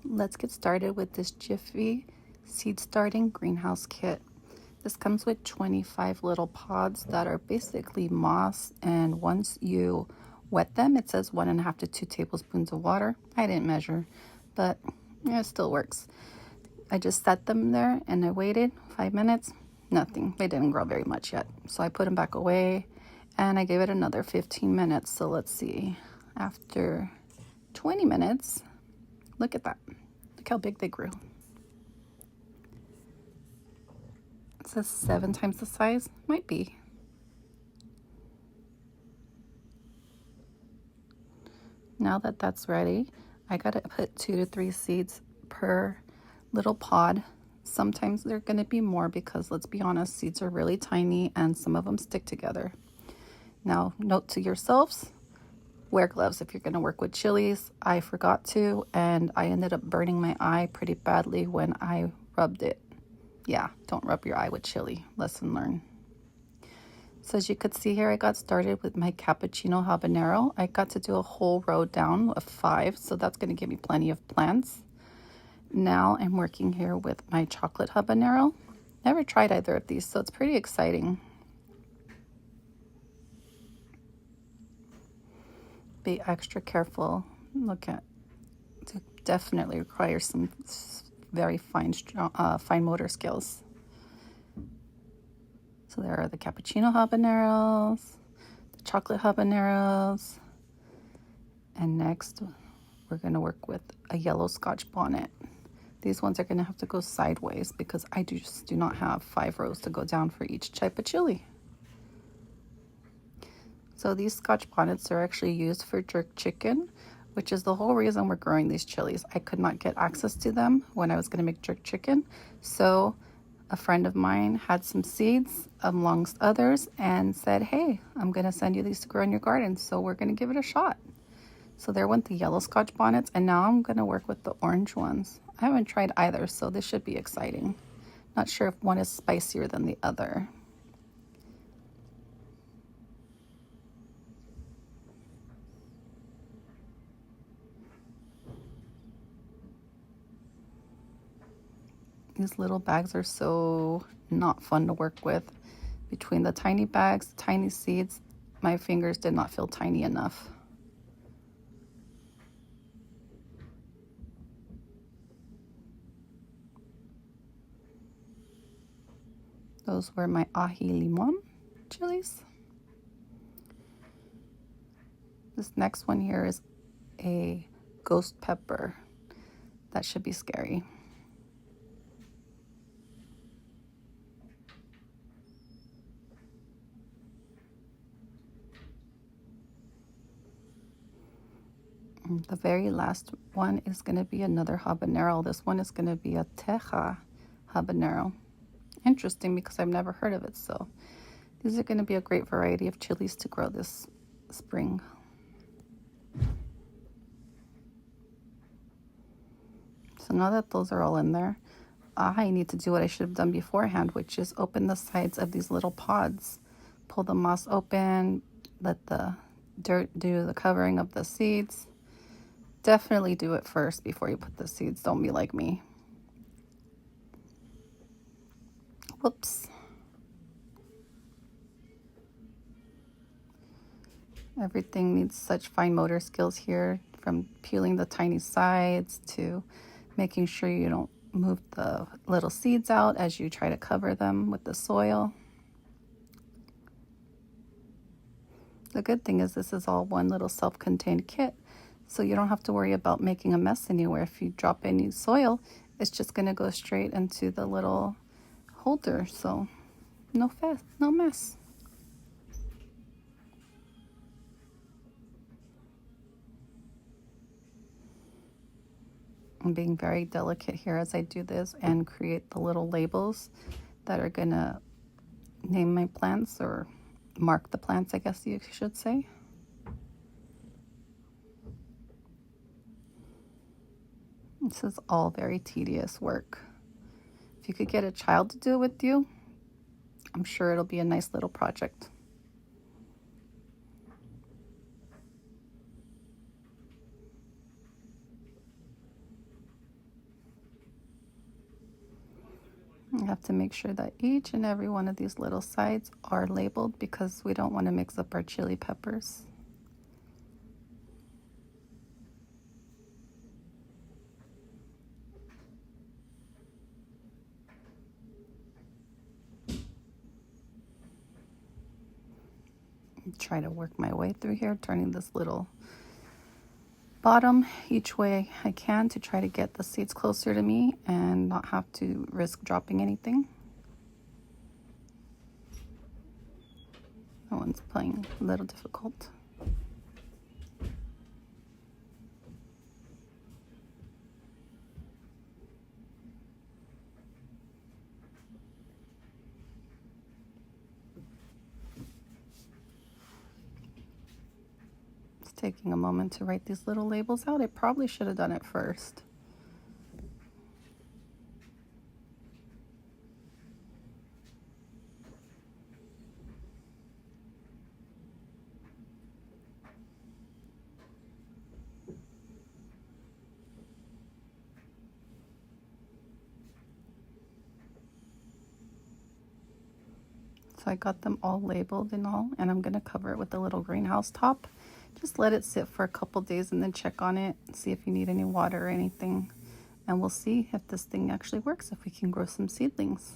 Let's get started with this Jiffy seed starting greenhouse kit. This comes with 25 little pods that are basically moss, and once you wet them, it says 1.5 to 2 tablespoons of water. I didn't measure, but yeah, it still works. I just set them there and I waited 5 minutes. Nothing. They didn't grow very much yet. So I put them back away and I gave it another 15 minutes. So let's see. After 20 minutes, look at that. Look how big they grew. It says 7 times the size. Might be. Now that that's ready, I gotta put 2 to 3 seeds per little pod. Sometimes they're gonna be more because, let's be honest, seeds are really tiny and some of them stick together. Now, note to yourselves, wear gloves if you're gonna work with chilies. I forgot to, and I ended up burning my eye pretty badly when I rubbed it. Yeah, don't rub your eye with chili. Lesson learned. So as you could see here, I got started with my cappuccino habanero. I got to do a whole row down of 5, so that's going to give me plenty of plants. Now I'm working here with my chocolate habanero. Never tried either of these, so it's pretty exciting. Be extra careful. Look at, it definitely requires some very fine motor skills. So there are the cappuccino habaneros, the chocolate habaneros, and next we're going to work with a yellow Scotch bonnet. These ones are going to have to go sideways because I just do not have 5 rows to go down for each type of chili. So these Scotch bonnets are actually used for jerk chicken, which is the whole reason we're growing these chilies. I could not get access to them when I was going to make jerk chicken, so a friend of mine had some seeds amongst others and said, hey, I'm going to send you these to grow in your garden, so we're going to give it a shot. So there went the yellow Scotch bonnets, and now I'm going to work with the orange ones. I haven't tried either, so this should be exciting. Not sure if one is spicier than the other. These little bags are so not fun to work with. Between the tiny bags, the tiny seeds, my fingers did not feel tiny enough. Those were my ají limón chilies. This next one here is a ghost pepper. That should be scary. The very last one is going to be another habanero. This one is going to be a teja habanero. Interesting because I've never heard of it. So these are going to be a great variety of chilies to grow this spring. So now that those are all in there, I need to do what I should have done beforehand, which is open the sides of these little pods. Pull the moss open, let the dirt do the covering of the seeds. Definitely do it first before you put the seeds. Don't be like me. Whoops. Everything needs such fine motor skills here, from peeling the tiny sides to making sure you don't move the little seeds out as you try to cover them with the soil. The good thing is this is all one little self-contained kit, so you don't have to worry about making a mess anywhere. If you drop any soil, it's just going to go straight into the little holder, so no mess. I'm being very delicate here as I do this and create the little labels that are going to name my plants, or mark the plants, I guess you should say. This is all very tedious work. If you could get a child to do it with you, I'm sure it'll be a nice little project. have to make sure that each and every one of these little sides are labeled because we don't want to mix up our chili peppers. Try to work my way through here, turning this little bottom each way I can to try to get the seeds closer to me and not have to risk dropping anything. That one's playing a little difficult. Taking a moment to write these little labels out. I probably should have done it first. So I got them all labeled and all, and I'm gonna cover it with a little greenhouse top. Just let it sit for a couple days and then check on it, see if you need any water or anything. And we'll see if this thing actually works, if we can grow some seedlings.